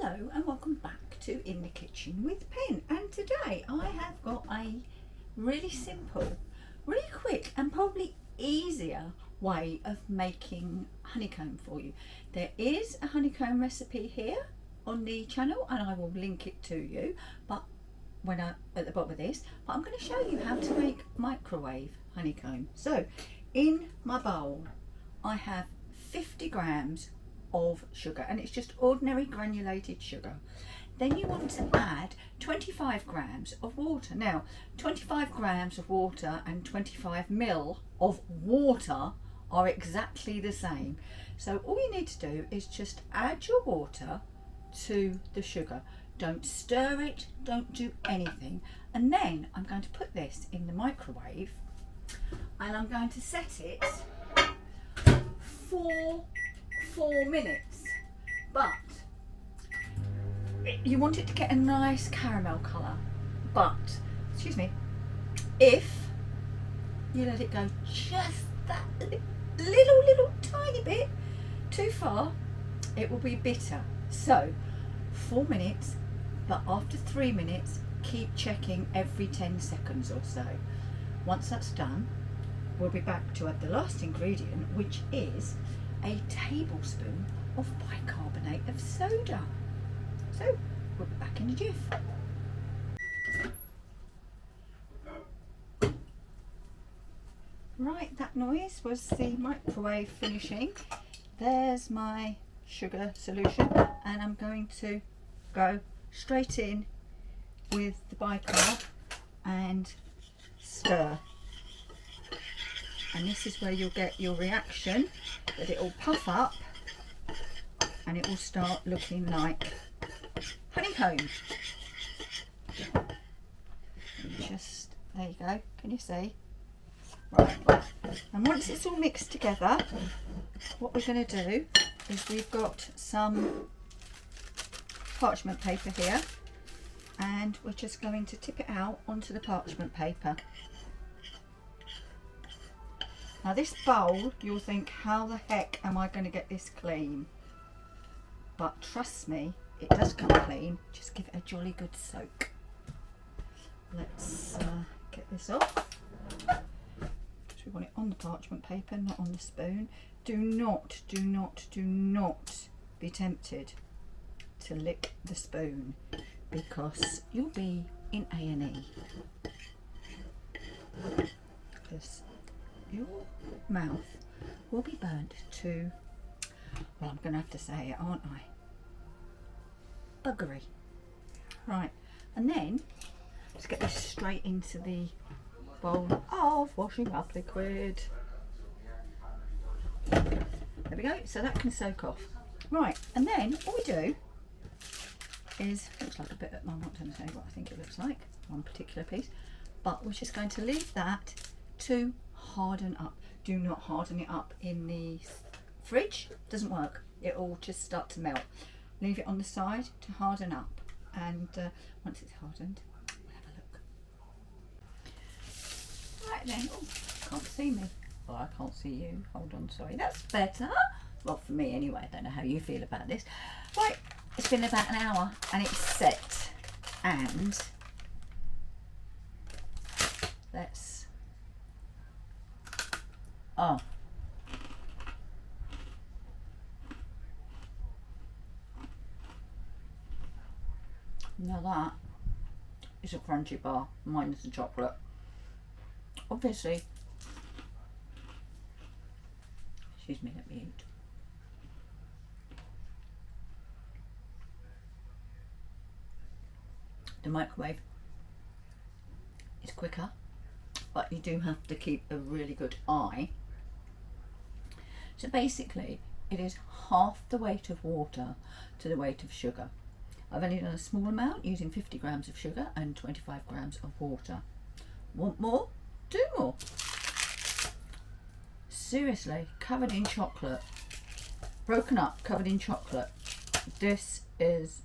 Hello and welcome back to In the Kitchen with Pen, and today I have got a really simple, really quick and probably easier way of making honeycomb for you. There is a honeycomb recipe here on the channel and I will link it to you, but when I at the bottom of this, but I'm going to show you how to make microwave honeycomb. So in my bowl I have 50 grams of sugar, and it's just ordinary granulated sugar. Then you want to add 25 grams of water. Now 25 grams of water and 25 ml of water are exactly the same, so all you need to do is just add your water to the sugar. Don't stir it, don't do anything, and then I'm going to put this in the microwave and I'm going to set it for 4 minutes, but you want it to get a nice caramel colour. But excuse me, if you let it go just that little tiny bit too far, it will be bitter. So 4 minutes, but after 3 minutes keep checking every 10 seconds or so. Once that's done, we'll be back to add the last ingredient, which is a tablespoon of bicarbonate of soda. So we'll be back in a jiff. Right, that noise was the microwave finishing. There's my sugar solution, and I'm going to go straight in with the bicarb and stir. And this is where you'll get your reaction, that it will puff up and it will start looking like honeycomb. Just, there you go, can you see? Right, and once it's all mixed together, what we're going to do is we've got some parchment paper here, and we're just going to tip it out onto the parchment paper. Now this bowl, you'll think, how the heck am I going to get this clean? But trust me, it does come clean. Just give it a jolly good soak. Let's get this off. We want it on the parchment paper, not on the spoon. Do not be tempted to lick the spoon, because you'll be in A&E. Because your mouth will be burnt to, well, I'm going to have to say it, aren't I? Buggery. Right, and then let's get this straight into the bowl of washing up liquid. There we go, so that can soak off. Right, and then all we do is, looks like a bit, I'm not going to say what I think it looks like, one particular piece, but we're just going to leave that to harden up. Do not harden it up in the fridge, doesn't work, it will just start to melt. Leave it on the side to harden up, and once it's hardened, we'll have a look. Right then, oh, can't see me. Oh, I can't see you, hold on, sorry, that's better. Well, for me anyway, I don't know how you feel about this. Right, it's been about an hour and it's set, and let's, oh, now that is a crunchy bar minus the chocolate. Obviously, excuse me, let me eat. The microwave is quicker, but you do have to keep a really good eye. So basically, it is half the weight of water to the weight of sugar. I've only done a small amount, using 50 grams of sugar and 25 grams of water. Want more? Do more. Seriously, covered in chocolate. Broken up, covered in chocolate. This is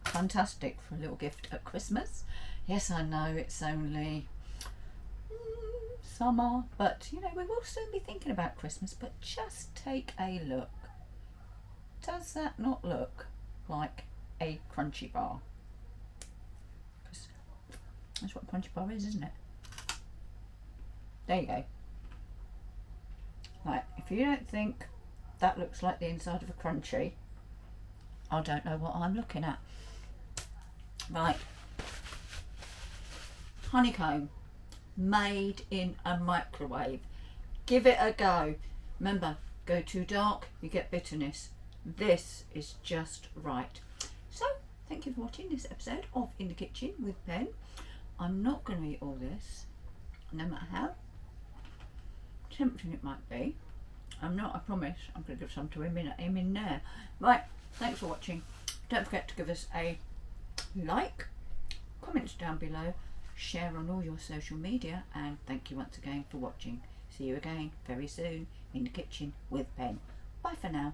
fantastic for a little gift at Christmas. Yes, I know it's only summer, but you know, we will soon be thinking about Christmas, but just take a look. Does that not look like a crunchy bar. That's what a crunchy bar is, isn't it? There you go. Right, if you don't think that looks like the inside of a crunchy, I don't know what I'm looking at. Right. Honeycomb, made in a microwave. Give it a go. Remember, go too dark, you get bitterness. This is just right. So, thank you for watching this episode of In the Kitchen with Pen. I'm not going to eat all this, no matter how tempting it might be. I'm not, I promise. I'm going to give some to him in there. Right, thanks for watching. Don't forget to give us a like, comments down below, share on all your social media, and thank you once again for watching. See you again very soon in the kitchen with Pen. Bye for now.